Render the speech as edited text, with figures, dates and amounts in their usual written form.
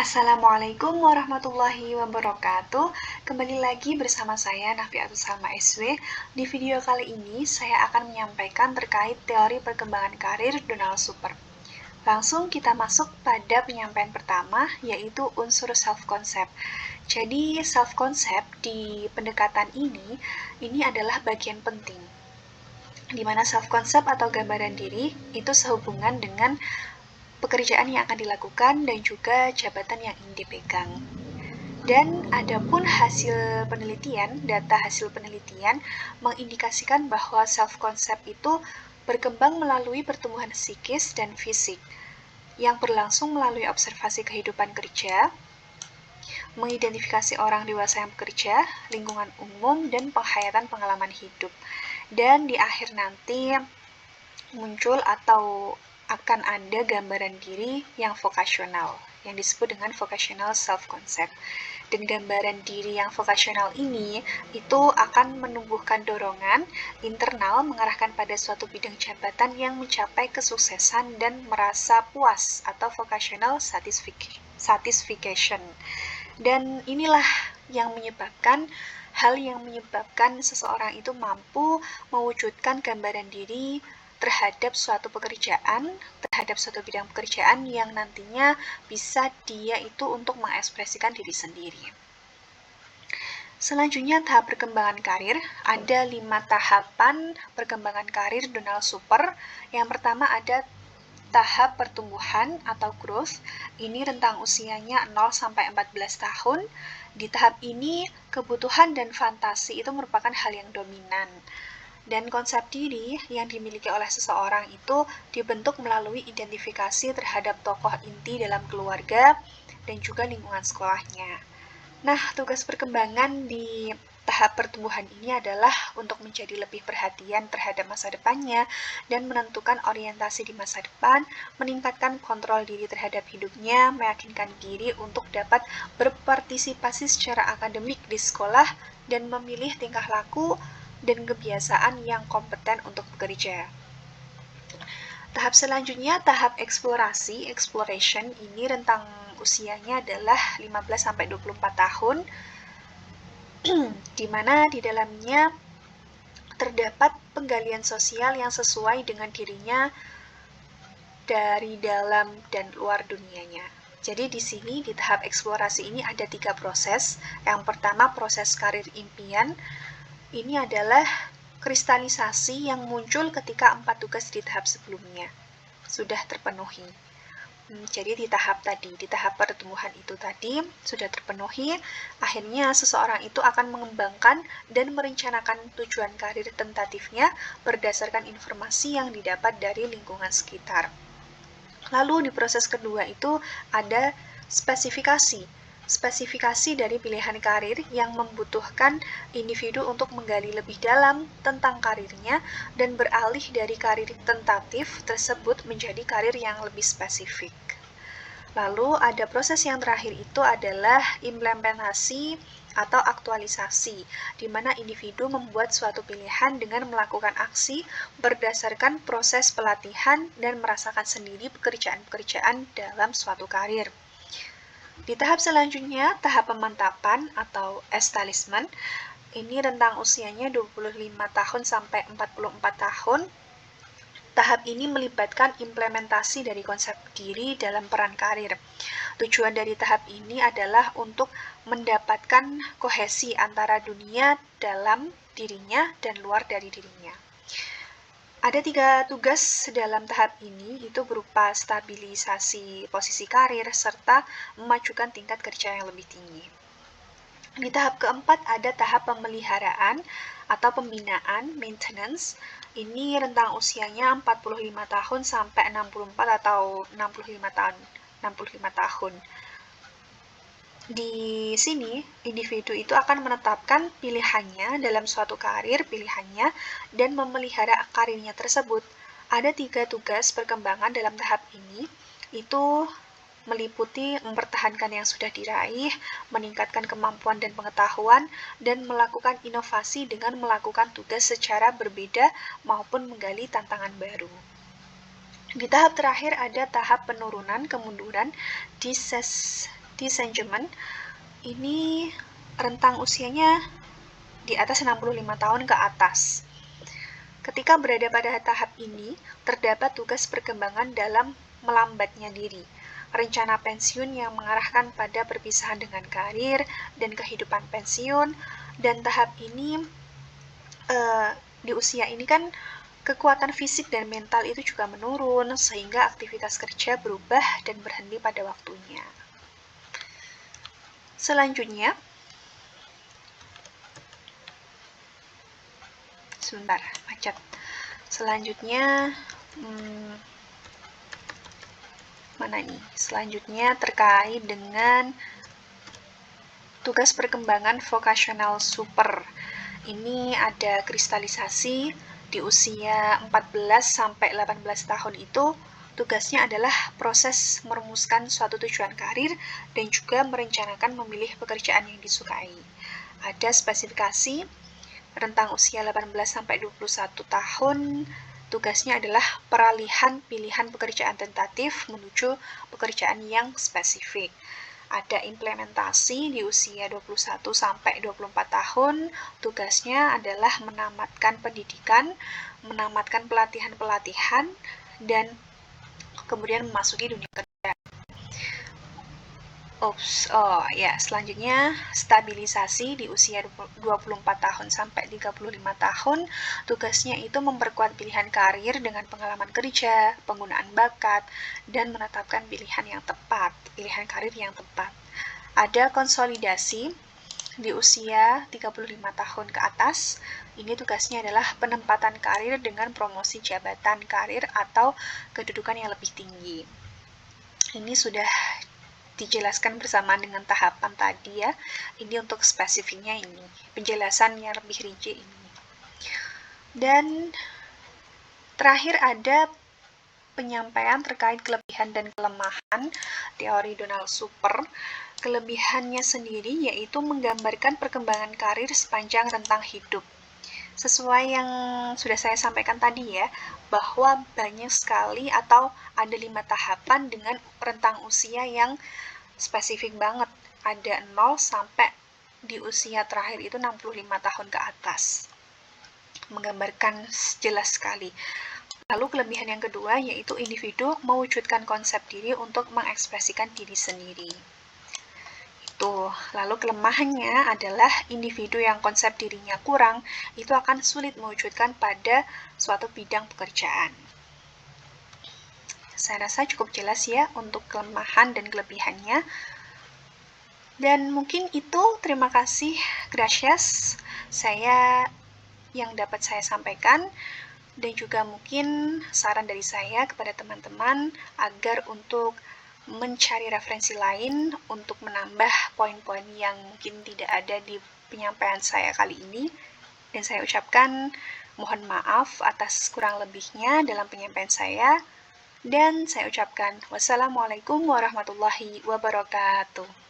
Assalamualaikum warahmatullahi wabarakatuh. Kembali lagi bersama saya Nafiatul Salma SW. Di video kali ini saya akan menyampaikan terkait teori perkembangan karir Donald Super. Langsung kita masuk pada penyampaian pertama, yaitu unsur self-concept. Jadi self-concept di pendekatan ini adalah bagian penting, di mana self-concept atau gambaran diri itu sehubungan dengan pekerjaan yang akan dilakukan dan juga jabatan yang ingin dipegang. Dan adapun hasil penelitian, data hasil penelitian mengindikasikan bahwa self-concept itu berkembang melalui pertumbuhan psikis dan fisik yang berlangsung melalui observasi kehidupan kerja, mengidentifikasi orang dewasa yang bekerja, lingkungan umum, dan penghayatan pengalaman hidup. Dan di akhir nanti muncul atau akan ada gambaran diri yang vokasional, yang disebut dengan vocational self-concept. Dan gambaran diri yang vokasional ini itu akan menumbuhkan dorongan internal mengarahkan pada suatu bidang jabatan yang mencapai kesuksesan dan merasa puas atau vocational satisfaction. Dan inilah yang menyebabkan seseorang itu mampu mewujudkan gambaran diri terhadap suatu pekerjaan, terhadap suatu bidang pekerjaan yang nantinya bisa dia itu untuk mengekspresikan diri sendiri. Selanjutnya, tahap perkembangan karir. Ada 5 tahapan perkembangan karir Donald Super. Yang pertama ada tahap pertumbuhan atau growth. Ini rentang usianya 0-14 tahun. Di tahap ini, kebutuhan dan fantasi itu merupakan hal yang dominan. Dan konsep diri yang dimiliki oleh seseorang itu dibentuk melalui identifikasi terhadap tokoh inti dalam keluarga dan juga lingkungan sekolahnya. Nah, tugas perkembangan di tahap pertumbuhan ini adalah untuk menjadi lebih perhatian terhadap masa depannya dan menentukan orientasi di masa depan, meningkatkan kontrol diri terhadap hidupnya, meyakinkan diri untuk dapat berpartisipasi secara akademik di sekolah, dan memilih tingkah laku dan kebiasaan yang kompeten untuk bekerja. Tahap selanjutnya, tahap eksplorasi, exploration, ini rentang usianya adalah 15-24 tahun, di mana di dalamnya terdapat penggalian sosial yang sesuai dengan dirinya dari dalam dan luar dunianya. Jadi di sini di tahap eksplorasi ini ada 3 proses. Yang pertama, proses karir impian. Ini adalah kristalisasi yang muncul ketika 4 tugas di tahap sebelumnya sudah terpenuhi. Jadi di tahap pertumbuhan itu tadi sudah terpenuhi, akhirnya seseorang itu akan mengembangkan dan merencanakan tujuan karir tentatifnya berdasarkan informasi yang didapat dari lingkungan sekitar. Lalu di proses kedua itu ada spesifikasi dari pilihan karir yang membutuhkan individu untuk menggali lebih dalam tentang karirnya dan beralih dari karir tentatif tersebut menjadi karir yang lebih spesifik. Lalu ada proses yang terakhir itu adalah implementasi atau aktualisasi, di mana individu membuat suatu pilihan dengan melakukan aksi berdasarkan proses pelatihan dan merasakan sendiri pekerjaan-pekerjaan dalam suatu karir. Di tahap selanjutnya, tahap pemantapan atau establishment, ini rentang usianya 25 tahun sampai 44 tahun. Tahap ini melibatkan implementasi dari konsep diri dalam peran karir. Tujuan dari tahap ini adalah untuk mendapatkan kohesi antara dunia dalam dirinya dan luar dari dirinya. Ada 3 tugas dalam tahap ini, itu berupa stabilisasi posisi karir serta memajukan tingkat kerja yang lebih tinggi. Di tahap keempat ada tahap pemeliharaan atau pembinaan, maintenance. Ini rentang usianya 45 tahun sampai 64 atau 65 tahun. Di sini, individu itu akan menetapkan pilihannya dalam suatu karir pilihannya dan memelihara karirnya tersebut. Ada 3 tugas perkembangan dalam tahap ini, itu meliputi mempertahankan yang sudah diraih, meningkatkan kemampuan dan pengetahuan, dan melakukan inovasi dengan melakukan tugas secara berbeda maupun menggali tantangan baru. Di tahap terakhir ada tahap penurunan, kemunduran, ladies and gentlemen, ini rentang usianya di atas 65 tahun ke atas. Ketika berada pada tahap ini, terdapat tugas perkembangan dalam melambatnya diri, rencana pensiun yang mengarahkan pada perpisahan dengan karir dan kehidupan pensiun, dan tahap ini di usia ini kan kekuatan fisik dan mental itu juga menurun, sehingga aktivitas kerja berubah dan berhenti pada waktunya. Selanjutnya, sebentar, macet. Selanjutnya, mana nih? Selanjutnya terkait dengan tugas perkembangan vokasional super. Ini ada kristalisasi di usia 14 sampai 18 tahun itu. Tugasnya adalah proses merumuskan suatu tujuan karir dan juga merencanakan memilih pekerjaan yang disukai. Ada spesifikasi rentang usia 18 sampai 21 tahun. Tugasnya adalah peralihan pilihan pekerjaan tentatif menuju pekerjaan yang spesifik. Ada implementasi di usia 21 sampai 24 tahun, tugasnya adalah menamatkan pendidikan, menamatkan pelatihan-pelatihan, dan kemudian memasuki dunia kerja. Selanjutnya stabilisasi di usia 24 tahun sampai 35 tahun, tugasnya itu memperkuat pilihan karir dengan pengalaman kerja, penggunaan bakat, dan menetapkan pilihan karir yang tepat. Ada konsolidasi di usia 35 tahun ke atas. Ini tugasnya adalah penempatan karir dengan promosi jabatan karir atau kedudukan yang lebih tinggi. Ini sudah dijelaskan bersamaan dengan tahapan tadi ya. Ini untuk spesifiknya ini, penjelasan yang lebih rinci ini. Dan terakhir ada penyampaian terkait kelebihan dan kelemahan teori Donald Super. Kelebihannya sendiri yaitu menggambarkan perkembangan karir sepanjang rentang hidup. Sesuai yang sudah saya sampaikan tadi ya, bahwa banyak sekali atau ada 5 tahapan dengan rentang usia yang spesifik banget. Ada 0 sampai di usia terakhir itu 65 tahun ke atas. Menggambarkan jelas sekali. Lalu kelebihan yang kedua yaitu individu mewujudkan konsep diri untuk mengekspresikan diri sendiri. Lalu kelemahannya adalah individu yang konsep dirinya kurang, itu akan sulit mewujudkan pada suatu bidang pekerjaan. Saya rasa cukup jelas ya untuk kelemahan dan kelebihannya. Dan mungkin itu, terima kasih, gracias, yang dapat saya sampaikan. Dan juga mungkin saran dari saya kepada teman-teman agar untuk mencari referensi lain untuk menambah poin-poin yang mungkin tidak ada di penyampaian saya kali ini. Dan saya ucapkan mohon maaf atas kurang lebihnya dalam penyampaian saya. Dan saya ucapkan wassalamualaikum warahmatullahi wabarakatuh.